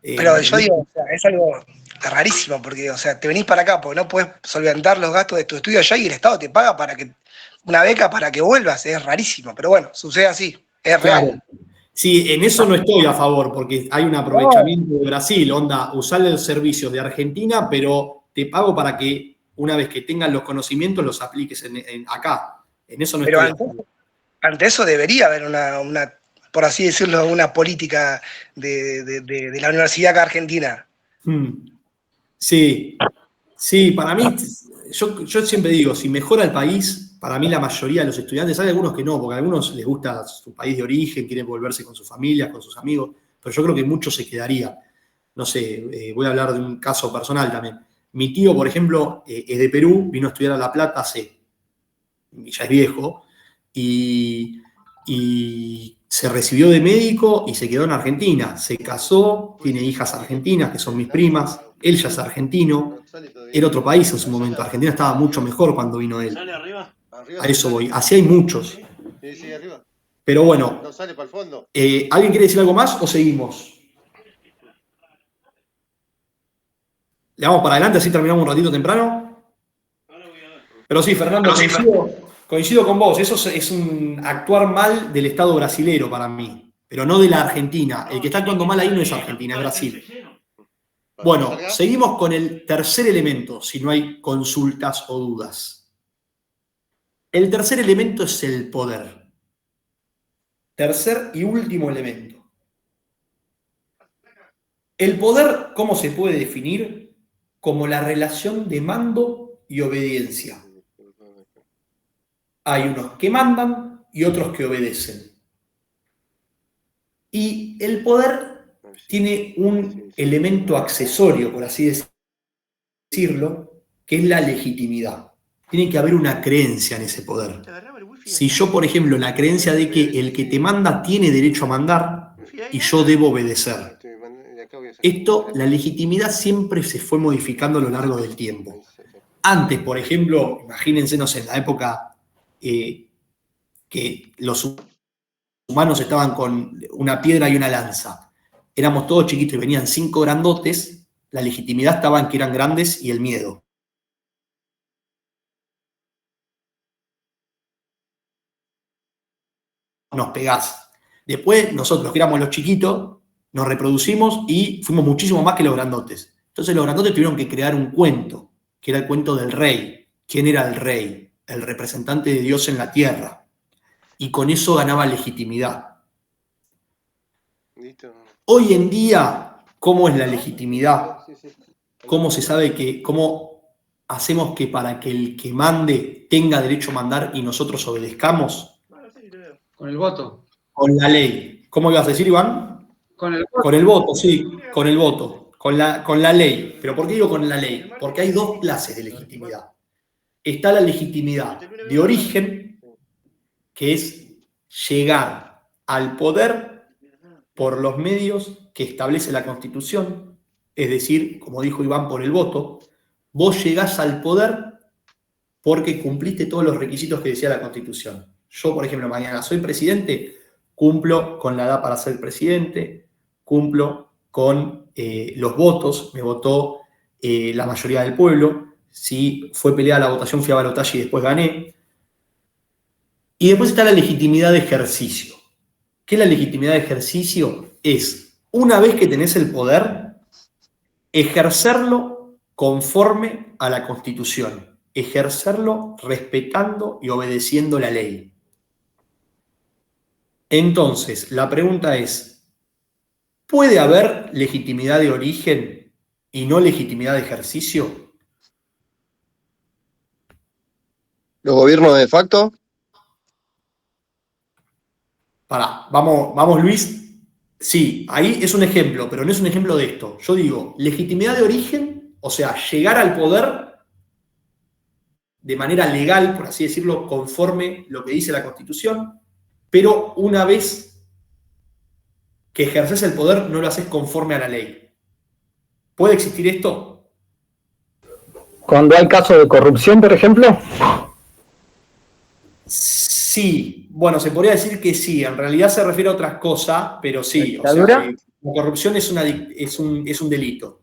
Pero yo digo, o sea, es algo rarísimo, porque, o sea, te venís para acá porque no puedes solventar los gastos de tu estudio allá y el Estado te paga una beca para que vuelvas. Es rarísimo, pero bueno, sucede así, es real. Sí, en eso no estoy a favor, porque hay un aprovechamiento de Brasil, usar los servicios de Argentina, pero te pago para que una vez que tengas los conocimientos los apliques acá. En eso no estoy a favor. Ante eso debería haber una, por así decirlo, una política de la universidad acá argentina. Sí, para mí, yo siempre digo, si mejora el país, para mí la mayoría de los estudiantes, hay algunos que no, porque a algunos les gusta su país de origen, quieren volverse con sus familias, con sus amigos, pero yo creo que muchos se quedarían. no sé, voy a hablar de un caso personal también. Mi tío, por ejemplo, es de Perú, vino a estudiar a La Plata ya es viejo, y se recibió de médico y se quedó en Argentina. Se casó, tiene hijas argentinas, que son mis primas, él ya es argentino, era otro país en su momento. Argentina estaba mucho mejor cuando vino él. ¿Sale arriba? A eso voy. Así hay muchos. Sí, arriba. Pero bueno, No sale para el fondo. ¿alguien quiere decir algo más o seguimos? ¿Le vamos para adelante así terminamos un ratito temprano? Pero sí, Fernando, coincido con vos. Eso es un actuar mal del Estado brasilero para mí, pero no de la Argentina. El que está actuando mal ahí no es Argentina, es Brasil. Bueno, seguimos con el tercer elemento, si no hay consultas o dudas. El tercer elemento es el poder. Tercer y último elemento. El poder, ¿cómo se puede definir? Como la relación de mando y obediencia. Hay unos que mandan y otros que obedecen. Y el poder tiene un elemento accesorio, por así decirlo, que es la legitimidad. Tiene que haber una creencia en ese poder. Si yo, por ejemplo, la creencia de que el que te manda tiene derecho a mandar y yo debo obedecer. Esto, la legitimidad siempre se fue modificando a lo largo del tiempo. Antes, por ejemplo, imagínense, no sé, en la época que los humanos estaban con una piedra y una lanza. Éramos todos chiquitos y venían 5 grandotes, la legitimidad estaba en que eran grandes y el miedo. Nos pegás. Después, nosotros que éramos los chiquitos, nos reproducimos y fuimos muchísimo más que los grandotes. Entonces los grandotes tuvieron que crear un cuento, que era el cuento del rey. ¿Quién era el rey? El representante de Dios en la tierra. Y con eso ganaba legitimidad. Hoy en día, ¿cómo es la legitimidad? ¿Cómo se sabe cómo hacemos que para que el que mande tenga derecho a mandar y nosotros obedezcamos? Con el voto. Con la ley. ¿Cómo ibas a decir, Iván? Con el voto. Con el voto, sí, con el voto. Con la ley. ¿Pero por qué digo con la ley? Porque hay dos clases de legitimidad. Está la legitimidad de origen, que es llegar al poder por los medios que establece la Constitución, es decir, como dijo Iván, por el voto. Vos llegás al poder porque cumpliste todos los requisitos que decía la Constitución. Yo, por ejemplo, mañana soy presidente, cumplo con la edad para ser presidente, cumplo con los votos, me votó la mayoría del pueblo. Si fue peleada la votación, fui a balotaje y después gané. Y después está la legitimidad de ejercicio. ¿Qué es la legitimidad de ejercicio? Es, una vez que tenés el poder, ejercerlo conforme a la Constitución. Ejercerlo respetando y obedeciendo la ley. Entonces, la pregunta es, ¿puede haber legitimidad de origen y no legitimidad de ejercicio? ¿Los gobiernos de facto? Vamos Luis. Sí, ahí es un ejemplo, pero no es un ejemplo de esto. Yo digo, legitimidad de origen, o sea, llegar al poder de manera legal, por así decirlo, conforme lo que dice la Constitución, pero una vez que ejerces el poder, no lo haces conforme a la ley. ¿Puede existir esto? Cuando hay casos de corrupción, por ejemplo. Sí, bueno, se podría decir que sí. En realidad se refiere a otras cosas, pero sí. O sea, la corrupción es un delito.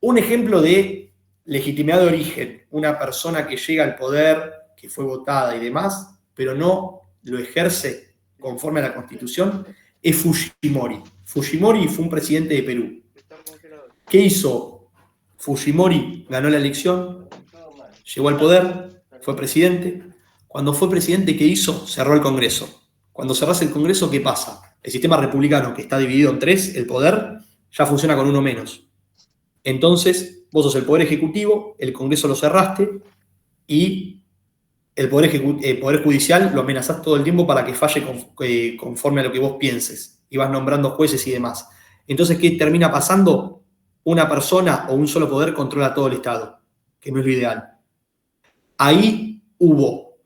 Un ejemplo de legitimidad de origen, una persona que llega al poder, que fue votada y demás, pero no lo ejerce conforme a la Constitución, es Fujimori. Fujimori fue un presidente de Perú. ¿Qué hizo? Fujimori ganó la elección, llegó al poder, fue presidente. Cuando fue presidente, ¿qué hizo? Cerró el Congreso. Cuando cerrás el Congreso, ¿qué pasa? El sistema republicano, que está dividido en 3, el poder, ya funciona con uno menos. Entonces, vos sos el Poder Ejecutivo, el Congreso lo cerraste y el Poder Judicial lo amenazás todo el tiempo para que falle conforme a lo que vos pienses. Y vas nombrando jueces y demás. Entonces, ¿qué termina pasando? una persona o un solo poder controla todo el Estado, que no es lo ideal. Ahí hubo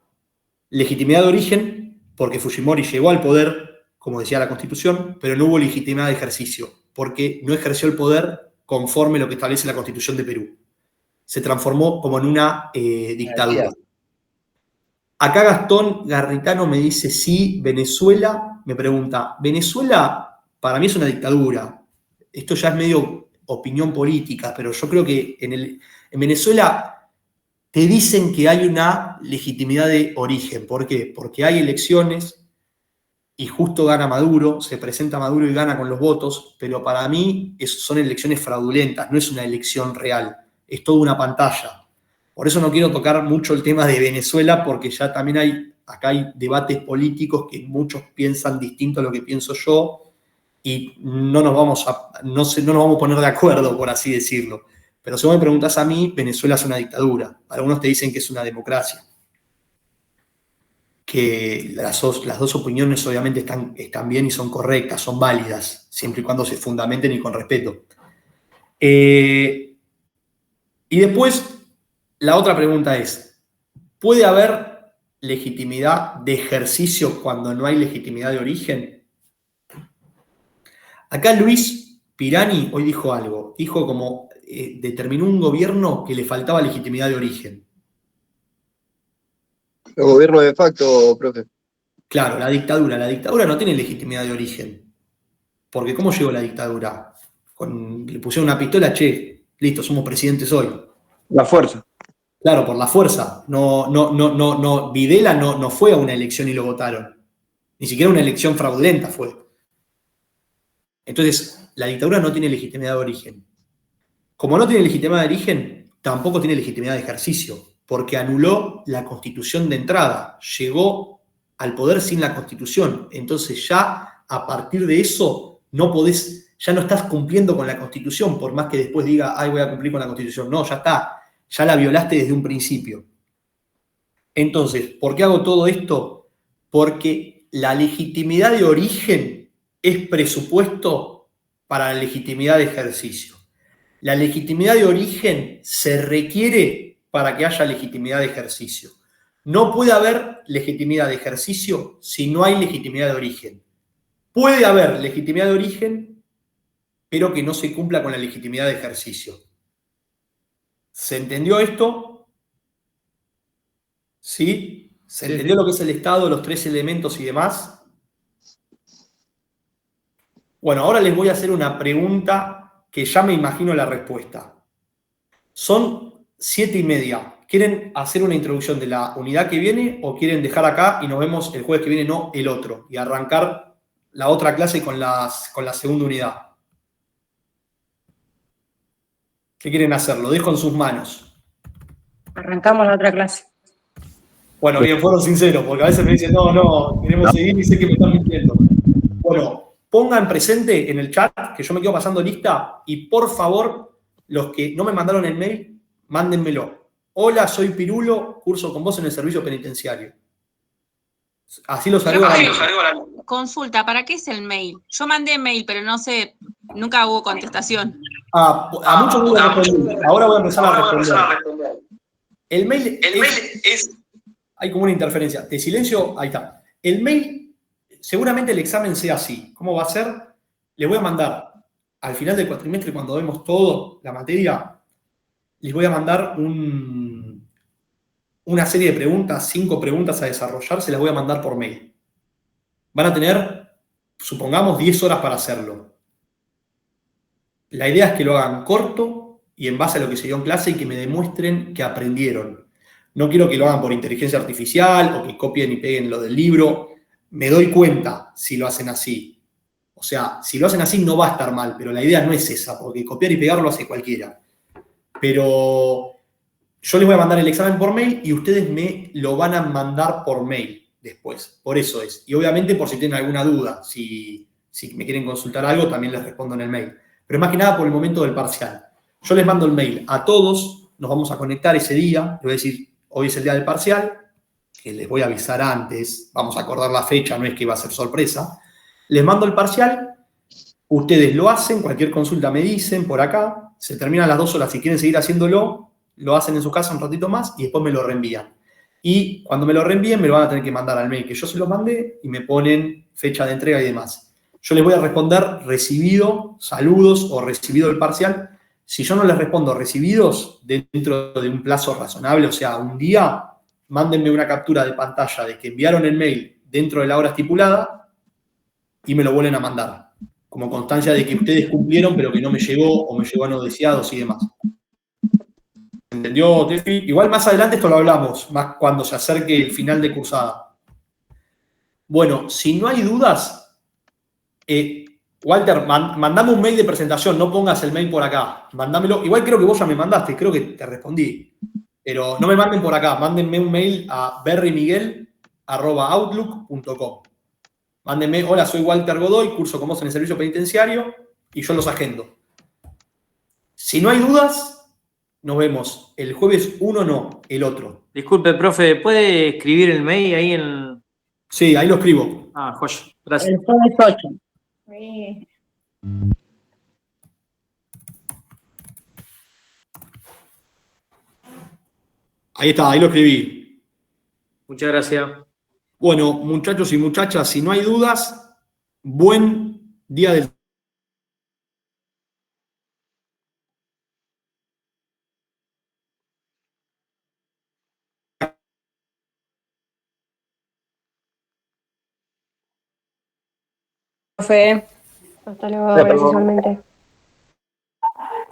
legitimidad de origen, porque Fujimori llegó al poder, como decía la Constitución, pero no hubo legitimidad de ejercicio, porque no ejerció el poder conforme lo que establece la Constitución de Perú. Se transformó como en una dictadura. Acá Gastón Garritano me dice, sí, Venezuela, me pregunta, Venezuela para mí es una dictadura. Esto ya es medio opinión política, pero yo creo que en Venezuela te dicen que hay una legitimidad de origen. ¿Por qué? Porque hay elecciones y justo gana Maduro, se presenta Maduro y gana con los votos, pero para mí son elecciones fraudulentas, no es una elección real, es toda una pantalla. Por eso no quiero tocar mucho el tema de Venezuela, porque ya también acá hay debates políticos que muchos piensan distinto a lo que pienso yo y no nos vamos a poner de acuerdo, por así decirlo. Pero si vos me preguntás a mí, Venezuela es una dictadura. Algunos te dicen que es una democracia. Que las dos opiniones obviamente están bien y son correctas, son válidas, siempre y cuando se fundamenten y con respeto. Y después, la otra pregunta es, ¿puede haber legitimidad de ejercicio cuando no hay legitimidad de origen? Acá Luis Pirani hoy dijo algo, dijo como determinó un gobierno que le faltaba legitimidad de origen. El gobierno de facto, profe. Claro, la dictadura no tiene legitimidad de origen. Porque ¿cómo llegó la dictadura? Le pusieron una pistola, che, listo, somos presidentes hoy. La fuerza. Claro, por la fuerza. Videla no fue a una elección y lo votaron. Ni siquiera una elección fraudulenta fue. Entonces, la dictadura no tiene legitimidad de origen. Como no tiene legitimidad de origen, tampoco tiene legitimidad de ejercicio, porque anuló la Constitución de entrada. Llegó al poder sin la Constitución. Entonces ya a partir de eso ya no estás cumpliendo con la Constitución, por más que después diga, ay, voy a cumplir con la Constitución. No, ya está. Ya la violaste desde un principio. Entonces, ¿por qué hago todo esto? Porque la legitimidad de origen es presupuesto para la legitimidad de ejercicio. La legitimidad de origen se requiere para que haya legitimidad de ejercicio. No puede haber legitimidad de ejercicio si no hay legitimidad de origen. Puede haber legitimidad de origen, pero que no se cumpla con la legitimidad de ejercicio. ¿Se entendió esto? ¿Sí? ¿Se entendió lo que es el Estado, los tres elementos y demás? Bueno, ahora les voy a hacer una pregunta que ya me imagino la respuesta. Son 7:30. ¿Quieren hacer una introducción de la unidad que viene o quieren dejar acá y nos vemos el jueves que viene, no el otro, y arrancar la otra clase con la segunda unidad? ¿Qué quieren hacer? Lo dejo en sus manos. Arrancamos la otra clase. Bueno, bien, fueron sinceros, porque a veces me dicen, no, queremos seguir y sé que me están mintiendo. Bueno, pongan presente en el chat, que yo me quedo pasando lista, y por favor, los que no me mandaron el mail, mándenmelo. Hola, soy Pirulo, curso con vos en el servicio penitenciario. Así los agrego a la... Consulta, ¿para qué es el mail? Yo mandé mail, pero no sé, nunca hubo contestación. A muchos no voy a responder. Ahora voy a empezar a responder. El mail es... Hay como una interferencia. Te silencio, ahí está. El mail, seguramente el examen sea así. ¿Cómo va a ser? Le voy a mandar, al final del cuatrimestre, cuando vemos todo, la materia, les voy a mandar una serie de preguntas, 5 preguntas a desarrollar, se las voy a mandar por mail. Van a tener, supongamos, 10 horas para hacerlo. La idea es que lo hagan corto y en base a lo que se dio en clase y que me demuestren que aprendieron. No quiero que lo hagan por inteligencia artificial o que copien y peguen lo del libro. Me doy cuenta si lo hacen así. O sea, si lo hacen así no va a estar mal, pero la idea no es esa, porque copiar y pegar lo hace cualquiera. Pero yo les voy a mandar el examen por mail y ustedes me lo van a mandar por mail después. Por eso es. Y obviamente por si tienen alguna duda, si me quieren consultar algo, también les respondo en el mail. Pero más que nada por el momento del parcial. Yo les mando el mail a todos, nos vamos a conectar ese día, les voy a decir, hoy es el día del parcial, que les voy a avisar antes, vamos a acordar la fecha, no es que va a ser sorpresa. Les mando el parcial, ustedes lo hacen, cualquier consulta me dicen por acá, se terminan las 2 horas, si quieren seguir haciéndolo, lo hacen en su casa un ratito más y después me lo reenvían. Y cuando me lo reenvíen me lo van a tener que mandar al mail que yo se lo mandé y me ponen fecha de entrega y demás. Yo les voy a responder recibido, saludos o recibido el parcial. Si yo no les respondo recibidos dentro de un plazo razonable, o sea, un día, mándenme una captura de pantalla de que enviaron el mail dentro de la hora estipulada y me lo vuelven a mandar, como constancia de que ustedes cumplieron, pero que no me llegó o me llegó a no deseados y demás. ¿Entendió, Tefi? Igual más adelante esto lo hablamos, más cuando se acerque el final de cursada. Bueno, si no hay dudas, Walter, mandame un mail de presentación, no pongas el mail por acá, mandámelo. Igual creo que vos ya me mandaste, creo que te respondí. Pero no me manden por acá, mándenme un mail a berrymiguel@outlook.com. Mándenme, hola, soy Walter Godoy, curso con vos en el servicio penitenciario, y yo los agendo. Si no hay dudas, nos vemos el jueves 1, no, el otro. Disculpe, profe, ¿puede escribir el mail ahí en...? Sí, ahí lo escribo. Ah, joya, gracias. El jueves 8. Sí. Ahí está, ahí lo escribí. Muchas gracias. Bueno, muchachos y muchachas, si no hay dudas, buen día del... Profe. Hasta luego, gracias igualmente.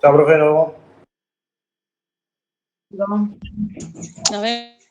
Chao, profe, nos vemos. Nos vemos.